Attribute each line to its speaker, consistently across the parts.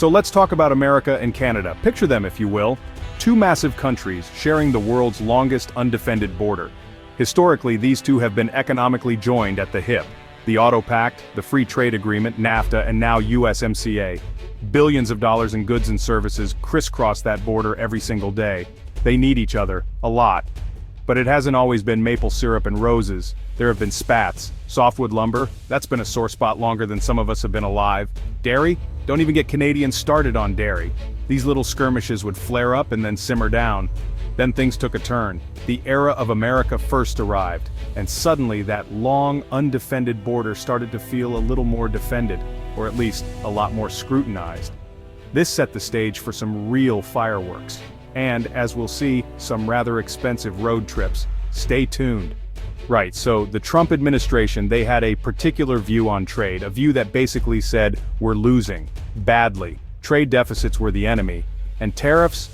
Speaker 1: So let's talk about America and Canada. Picture them, if you will. Two massive countries sharing the world's longest undefended border. Historically, these two have been economically joined at the hip. The Auto Pact, the Free Trade Agreement, NAFTA, and now USMCA. Billions of dollars in goods and services crisscross that border every single day. They need each other, a lot. But it hasn't always been maple syrup and roses. There have been spats. Softwood lumber, that's been a sore spot longer than some of us have been alive. Dairy? Don't even get Canadians started on dairy. These little skirmishes would flare up and then simmer down. Then things took a turn. The era of America first arrived, and suddenly that long, undefended border started to feel a little more defended, or at least a lot more scrutinized. This set the stage for some real fireworks, and, as we'll see, some rather expensive road trips. Stay tuned. Right, so the Trump administration, they had a particular view on trade, a view that basically said, we're losing, badly. Trade deficits were the enemy, and tariffs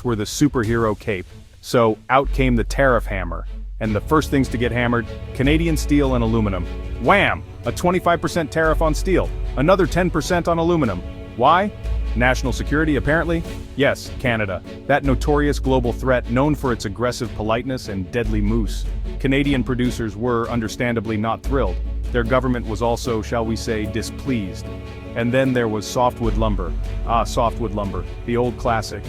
Speaker 1: were the superhero cape. So out came the tariff hammer, and the first things to get hammered, Canadian steel and aluminum. Wham! A 25% tariff on steel, another 10% on aluminum. Why? National security, apparently? Yes, Canada. That notorious global threat known for its aggressive politeness and deadly moose. Canadian producers were, understandably, not thrilled. Their government was also, shall we say, displeased. And then there was softwood lumber. Softwood lumber, the old classic.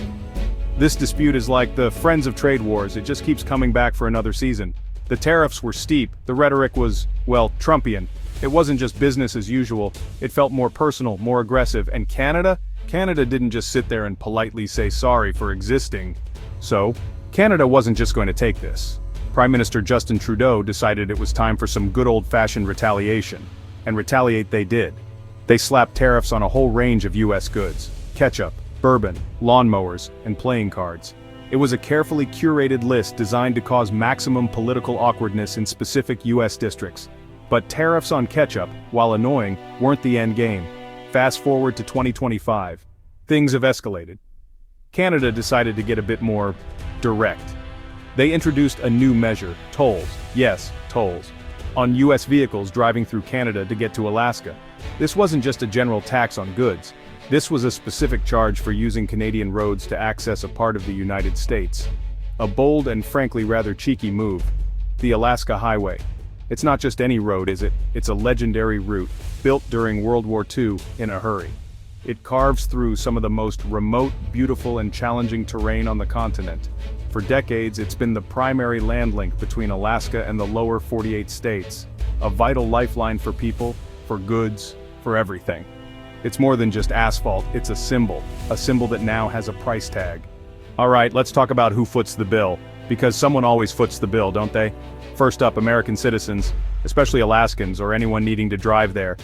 Speaker 1: This dispute is like the Friends of Trade Wars, it just keeps coming back for another season. The tariffs were steep, the rhetoric was, well, Trumpian. It wasn't just business as usual, it felt more personal, more aggressive, and Canada didn't just sit there and politely say sorry for existing. So, Canada wasn't just going to take this. Prime Minister Justin Trudeau decided it was time for some good old-fashioned retaliation. And retaliate they did. They slapped tariffs on a whole range of U.S. goods. Ketchup, bourbon, lawnmowers, and playing cards. It was a carefully curated list designed to cause maximum political awkwardness in specific U.S. districts. But tariffs on ketchup, while annoying, weren't the end game. Fast forward to 2025. Things have escalated. Canada decided to get a bit more direct. They introduced a new measure, tolls. Yes, tolls. On U.S. vehicles driving through Canada to get to Alaska. This wasn't just a general tax on goods. This was a specific charge for using Canadian roads to access a part of the United States. A bold and frankly rather cheeky move. The Alaska Highway. It's not just any road, is it? It's a legendary route, built during World War II in a hurry. It carves through some of the most remote, beautiful, and challenging terrain on the continent. For decades, it's been the primary land link between Alaska and the lower 48 states. A vital lifeline for people, for goods, for everything. It's more than just asphalt, it's a symbol that now has a price tag. Alright, let's talk about who foots the bill, because someone always foots the bill, don't they? First up, American citizens, especially Alaskans or anyone needing to drive there.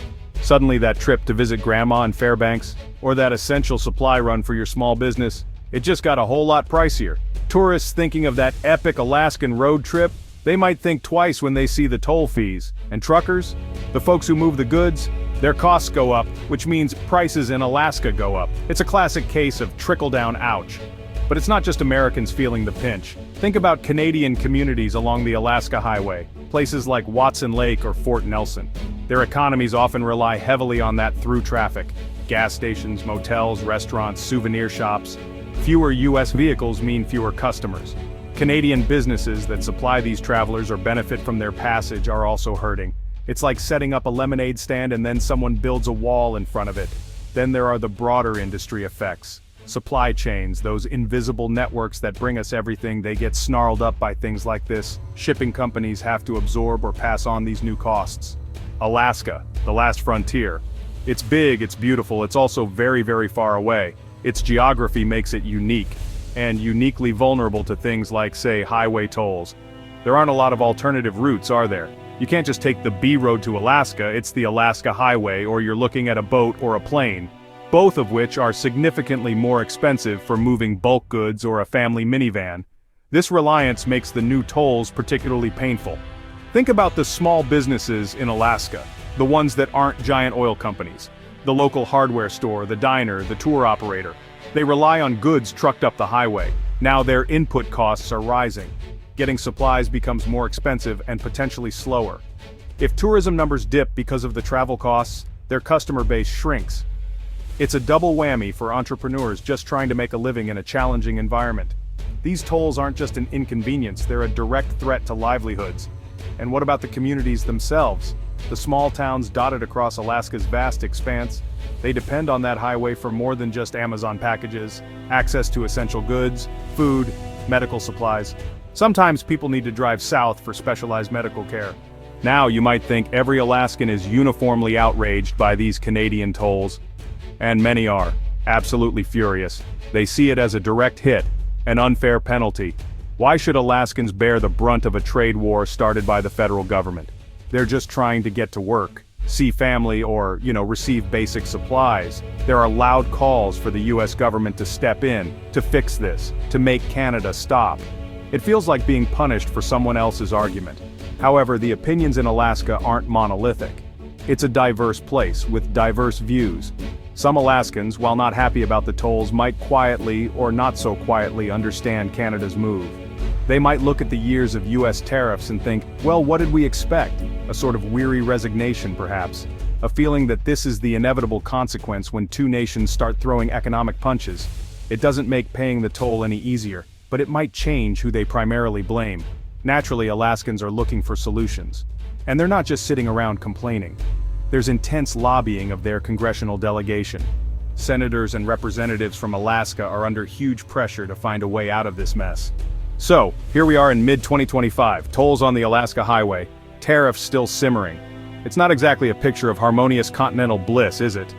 Speaker 1: Suddenly that trip to visit grandma in Fairbanks, or that essential supply run for your small business, it just got a whole lot pricier. Tourists thinking of that epic Alaskan road trip, they might think twice when they see the toll fees. And truckers, the folks who move the goods, their costs go up, which means prices in Alaska go up. It's a classic case of trickle-down ouch. But it's not just Americans feeling the pinch. Think about Canadian communities along the Alaska Highway, places like Watson Lake or Fort Nelson. Their economies often rely heavily on that through traffic. Gas stations, motels, restaurants, souvenir shops. Fewer U.S. vehicles mean fewer customers. Canadian businesses that supply these travelers or benefit from their passage are also hurting. It's like setting up a lemonade stand and then someone builds a wall in front of it. Then there are the broader industry effects. Supply chains, those invisible networks that bring us everything, they get snarled up by things like this. Shipping companies have to absorb or pass on these new costs. Alaska, the last frontier. It's big, it's beautiful, it's also very, very far away. Its geography makes it unique, and uniquely vulnerable to things like, say, highway tolls. There aren't a lot of alternative routes, are there? You can't just take the B road to Alaska, it's the Alaska Highway, or you're looking at a boat or a plane. Both of which are significantly more expensive for moving bulk goods or a family minivan. This reliance makes the new tolls particularly painful. Think about the small businesses in Alaska, the ones that aren't giant oil companies. The local hardware store, the diner, the tour operator. They rely on goods trucked up the highway. Now their input costs are rising. Getting supplies becomes more expensive and potentially slower. If tourism numbers dip because of the travel costs, their customer base shrinks. It's a double whammy for entrepreneurs just trying to make a living in a challenging environment. These tolls aren't just an inconvenience, they're a direct threat to livelihoods. And what about the communities themselves? The small towns dotted across Alaska's vast expanse, they depend on that highway for more than just Amazon packages, access to essential goods, food, medical supplies. Sometimes people need to drive south for specialized medical care. Now you might think every Alaskan is uniformly outraged by these Canadian tolls. And many are, absolutely furious. They see it as a direct hit, an unfair penalty. Why should Alaskans bear the brunt of a trade war started by the federal government? They're just trying to get to work, see family, or, receive basic supplies. There are loud calls for the U.S. government to step in, to fix this, to make Canada stop. It feels like being punished for someone else's argument. However, the opinions in Alaska aren't monolithic. It's a diverse place, with diverse views. Some Alaskans, while not happy about the tolls, might quietly, or not so quietly, understand Canada's move. They might look at the years of U.S. tariffs and think, well, what did we expect? A sort of weary resignation, perhaps. A feeling that this is the inevitable consequence when two nations start throwing economic punches. It doesn't make paying the toll any easier, but it might change who they primarily blame. Naturally, Alaskans are looking for solutions. And they're not just sitting around complaining. There's intense lobbying of their congressional delegation. Senators and representatives from Alaska are under huge pressure to find a way out of this mess. So, here we are in mid-2025, tolls on the Alaska highway, tariffs still simmering. It's not exactly a picture of harmonious continental bliss, is it?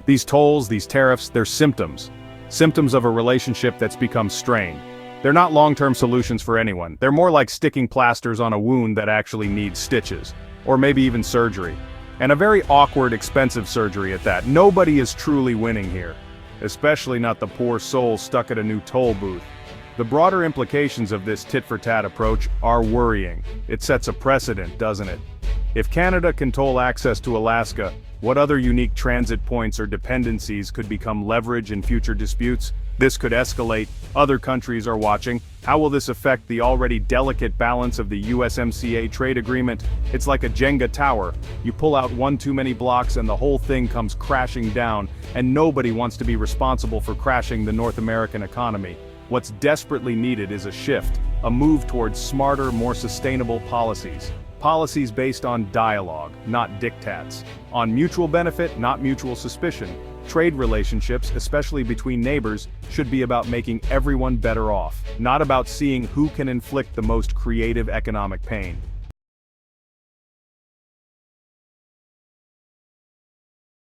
Speaker 1: These tolls, these tariffs, they're symptoms. Symptoms of a relationship that's become strained. They're not long-term solutions for anyone. They're more like sticking plasters on a wound that actually needs stitches. Or maybe even surgery. And a very awkward, expensive surgery at that. Nobody is truly winning here. Especially not the poor soul stuck at a new toll booth. The broader implications of this tit-for-tat approach are worrying. It sets a precedent, doesn't it? If Canada can toll access to Alaska, what other unique transit points or dependencies could become leverage in future disputes? This could escalate. Other countries are watching. How will this affect the already delicate balance of the USMCA trade agreement? It's like a Jenga tower. You pull out one too many blocks and the whole thing comes crashing down, and nobody wants to be responsible for crashing the North American economy. What's desperately needed is a shift, a move towards smarter, more sustainable policies. Policies based on dialogue, not diktats. On mutual benefit, not mutual suspicion. Trade relationships, especially between neighbors, should be about making everyone better off, not about seeing who can inflict the most creative economic pain.